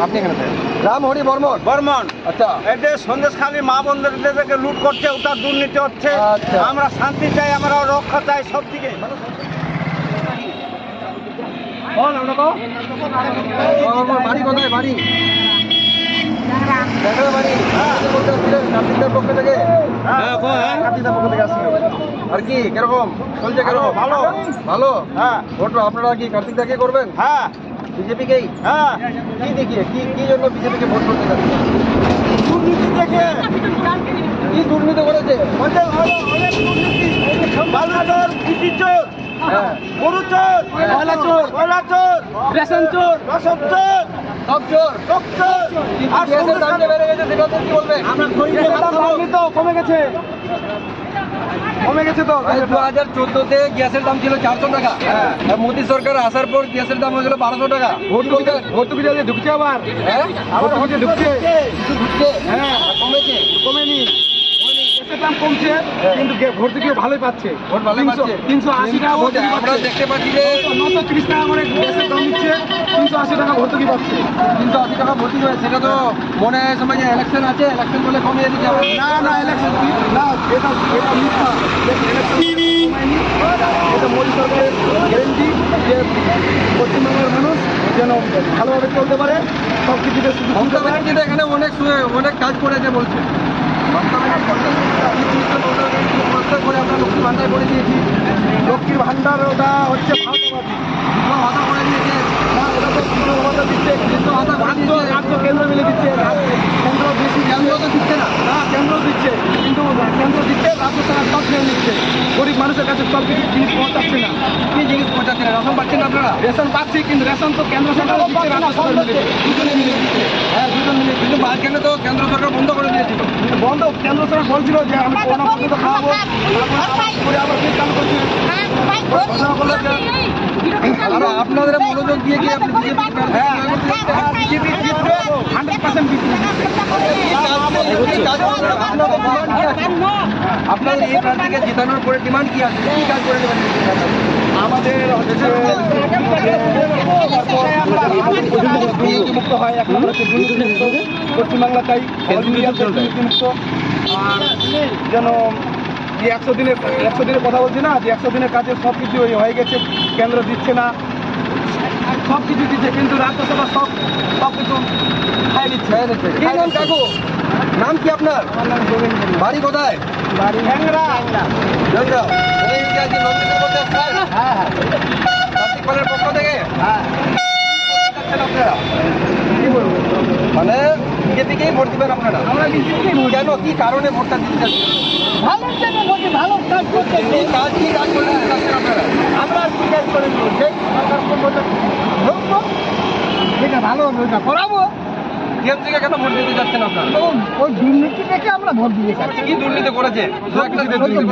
আপনি এখানে থাকেন। রামহরি বর্মন বর্মন। আচ্ছা, এই যে সন্দেশখালী মা বোনদেরকে লুট করছে, ওটা দুর্নীতি হচ্ছে। আচ্ছা। আমরা শান্তি চাই, আমরা রক্ষা চাই সব দিকে। বাড়ি কোথায়? বাড়ি ল্যাংড়া বাড়ি। বলতে আসছিলেন কার্তিকদার পক্ষ থেকে? কার্তিকদার পক্ষ থেকে আসছিলেন। আর কি কিরকম চলছে? কিরকম? ভালো। ভালো। হ্যাঁ ভোট আপনারা কি কার্তিকদাকে করবেন? হ্যাঁ বিজেপিকেই? হ্যাঁ। কি দেখিয়ে কি জন্য বিজেপিকে ভোট করতে যাচ্ছেন? দুর্নীতি দেখে। কি দুর্নীতি করেছে? অনেক দুর্নীতি। বালু চোর, কৃষি চোর, হ্যাঁ, গরু চোর, ময়লা চোর, কয়লা চোর, রেশন চোর, রসদ চোর, সব চোর। চোখ চোর। আর গ্যাসের দাম যে বেড়ে গেছে সেটা তো কি বলবেন? কমে গেছে। কমে গেছে তো। 2014-তে গ্যাসের দাম ছিল 400 টাকা। আর মোদী সরকার আসার পর গ্যাসের দাম হয়েছিল 1200 টাকা। ভর্তুকি দিয়ে ঢুকছে আবার। হ্যাঁ, আবার ভর্তুকি ঢুকছে। কিছু ঢুকছে। হ্যাঁ। কমেছে। কমেনি। গ্যাসের দাম কমছে, কিন্তু ভর্তুকিও ভালোই পাচ্ছে। ভোট ভালোই পাচ্ছে। 380 টাকা ভর্তুকি আমরা পাচ্ছে। দেখতে পাচ্ছি যে 930 টাকা করে গ্যাসের দাম দিচ্ছে, 380 টাকা ভর্তুকি পাচ্ছে। 380 টাকা ভর্তি হয়ে, সেটা তো মনে হয় সময় যে ইলেকশন আছে, ইলেকশন বলে কমিয়ে দিতে হবে। না না, ইলেকশন না, এটা মিথ্যা। এটা মোদী সরকারের গ্যারেন্টি যে পশ্চিমবঙ্গের মানুষ যেন ভালোভাবে চলতে পারে, সব কিছুতে মমতা ব্যানার্জি তো এখানে অনেক কাজ করেছে বলছে। মমতা ব্যানার্জি করে আমরা লক্ষ্মী ভান্ডার করে দিয়েছি। লক্ষ্মীর ভান্ডার ওটা হচ্ছে ভারতবাদী। ভাতা করে দিয়েছে। না, ওটা তো কেন্দ্র ভাতা দিচ্ছে, রাজ্য কেন্দ্র মিলে দিচ্ছে। কেন্দ্র বেশি, কেন্দ্র তো দিচ্ছে না। না কেন্দ্র দিচ্ছে, কিন্তু কেন্দ্র দিচ্ছে, রাজ্য সরকার সব নিয়ে নিচ্ছে। গরিব মানুষের কাছে সব কিছু জিনিস পৌঁছাচ্ছে না। কি জিনিস পৌঁছাচ্ছে না? রেশন পাচ্ছেন না আপনারা? রেশন পাচ্ছি, কিন্তু রেশন তো কেন্দ্র সরকার দিচ্ছে, রাজ্য সরকার মিলে দুজনে মিলে দিচ্ছে। হ্যাঁ, দুজন মিলে। কিন্তু মাঝখানে তো কেন্দ্র সরকার বন্ধ করে দিয়েছিল। বন্ধ, কেন্দ্র সরকার বলছিল যে আমি করোনা পর্যন্ত খাওয়াবো, তারপরে আবার ফের চালু করছে। ঘোষণা করলো যে আপনাদের মনোযোগ দিয়ে কি আপনি বিজেপি? হ্যাঁ, বিজেপি জিতবে, 100% বিজেপি জিতবে। আপনাদের এই প্রার্থীকে জেতানোর পরে ডিমান্ড কি আছে? কি কাজ করে দেবেন? আমাদের হচ্ছে মুক্ত হয়, এখন আমরা পশ্চিমবাংলা চাই, মুক্ত। আর যেন যে 100 দিনের কথা বলছি না, যে 100 দিনের কাজে সব কিছু হয়ে গেছে, কেন্দ্র দিচ্ছে না, সব কিছু দিচ্ছে, কিন্তু রাজ্যসভা সব কিছু খাই দিচ্ছে। কি নাম কাকু? নাম কি আপনার? বাড়ি কোথায়? বাড়ি হ্যাংরা। কার্তিক পালের পক্ষ থেকে হ্যাঁ, আপনারা কি বলবো, মানে বিজেপিকেই ভোট দিবেন আপনারা? আমরা বিজেপিকেই ভোট কেন, কি কারণে ভোটটা দিতে চাচ্ছেন? ভালো জন্য ভোটে, ভালো কাজ করতে। কি কাজ করে দিতে চাচ্ছেন আপনারা? আমরা কি কাজ করে দেবো, যে সরকার ঢুকবো, যেটা ভালো হবে ওটা করাবো। টিএমসিকে কেন ভোট দিতে চাচ্ছেন আপনারা? ওই দুর্নীতি দেখে আমরা ভোট দিয়ে যাচ্ছি। কি দুর্নীতি করেছে?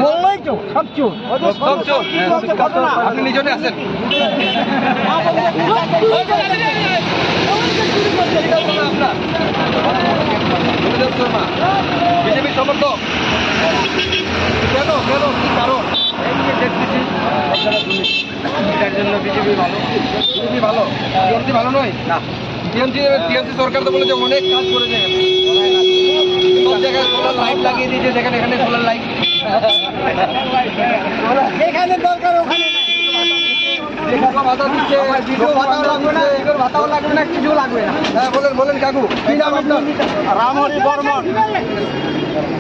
বললোই তো সব চোর। সব চোর। আপনি নিজনে আছেন? বিজেপি সমর্থক? কেন কেন কি কারণ? এটার জন্য বিজেপি ভালো। বিজেপি ভালো, টিএমসি ভালো নয়? না, টিএমসি সরকার তো বলেছে অনেক কাজ করেছে। সব জায়গায় সোলার লাইট লাগিয়ে দিয়েছে, যেখানে এখানে সোলার লাইট। যেখানে দরকার ওখানে ভাতা দিচ্ছে, ভাতাও লাগবে না, কিছু লাগবে না। হ্যাঁ, বলেন কাকু, কি নাম আপনার? রামহরি বর্মন।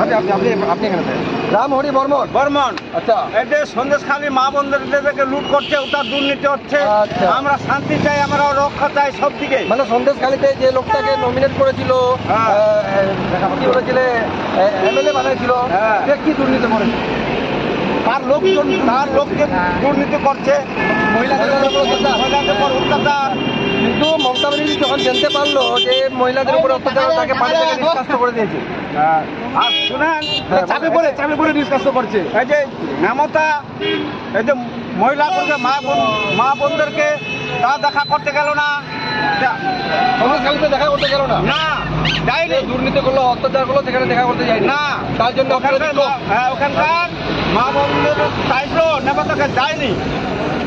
আচ্ছা, আপনি এখানে থাকেন। রামহরি বর্মন। বর্মন। আচ্ছা, এই যে সন্দেশখালী মা বোনদেরকে লুট করছে, ওটা দুর্নীতি হচ্ছে। আচ্ছা। আমরা শান্তি চাই, আমরা রক্ষা চাই সব দিকে। মানে সন্দেশখালীতে যে লোকটাকে নমিনেট করেছিল, হ্যাঁ। কি বলেছিলে, এমএলএ বানাইছিল, হ্যাঁ। সে কি দুর্নীতি করেছে? তার লোককে দুর্নীতি করছে, মহিলাদের উপর অত্যাচার। কিন্তু মমতা ব্যানার্জি যখন জানতে পারলো যে মহিলাদের উপরে অত্যাচার, তাকে বাড়ি থেকে নিষ্কাশিত করে দিয়েছে। আর শুনেন, হ্যাঁ, চাপে পড়ে নিষ্কাশিত করছে। এই যে মমতা, এই যে মহিলাদেরকে, মা বোনদেরকে তা দেখা করতে গেল না। সন্দেশখালীতে দেখা করতে গেল না, না, যায়নি। দুর্নীতি করলো, অত্যাচার করলো, সেখানে দেখা করতে যায়নি। না, তার জন্য ওখানকার মা বোনদের চাইলো, নেপাতাকে যায়নি।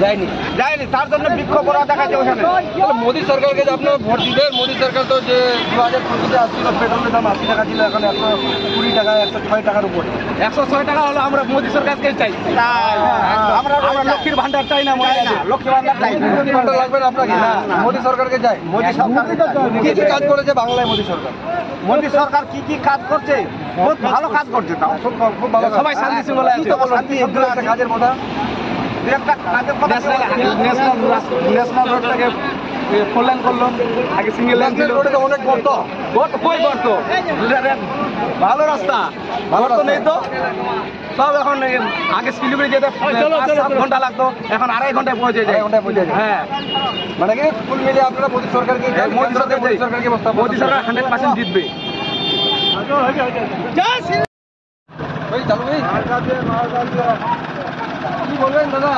যায়নি। যায়নি, তার জন্য বিক্ষোভ করা দেখাচ্ছে ওখানে। তাহলে মোদী সরকারকে যে আপনার ভোট দিবেন, মোদী সরকার তো যে 2025 আসছিল পেট্রোলের দাম 80 টাকা ছিল, এখন 120 টাকা 106 টাকার উপরে। 106 টাকা হলো আমরা মোদী সরকারকে চাই। আমরা লক্ষ্মীর ভান্ডার চাই না, লক্ষ্মী ভান্ডার চাই না। লক্ষ্মীর ভান্ডার লাগবে না আপনাকে? মোদী সরকারকে চাই। মোদী সরকার কি কি কাজ করেছে বাংলায় মোদী সরকার? মোদী সরকার কি কি কাজ করছে? বহুত ভালো কাজ করছে। তাও খুব ভালো কাজ। সবাই শান্তি শৃঙ্খলা কি আছে। তো বলুন, কি দু একটা কাজের কথা? ন্যাশনাল রোডটাকে 4 লেন করলো, আগে সিঙ্গেল লেন ছিল। রোডে অনেক গর্ত। কই গর্ত? ভালো রাস্তা, ভালো গর্ত রাস্তা। নেই তো। সব এখন আগে শিলিগুড়ি যেতে 5-7 ঘন্টা লাগতো, এখন 2.5 ঘন্টায় পৌঁছে যায়। 2.5 ঘন্টায় পৌঁছে যায়। হ্যাঁ, মানে কি ফুল মিলিয়ে আপনারা মোদী সরকারকে চাই, মোদী সরকার মোদী সরকারকে বস্তা মোদী সরকার 100% জিতবে। ওই চালু ভাই কি বলবেন দাদা?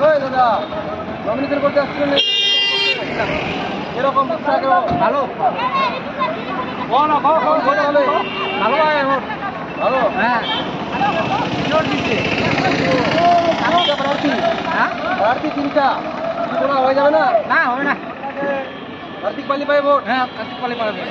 ওই দাদা নমিনেশন করতে আসছিলেন এরকম ভালো ভালো ভালো হ্যাঁ প্রার্থী 3টা হয়ে যাবে না? না হবে না। কার্তিক পালি পাই ভোট। হ্যাঁ কার্তিক পালি পাবে।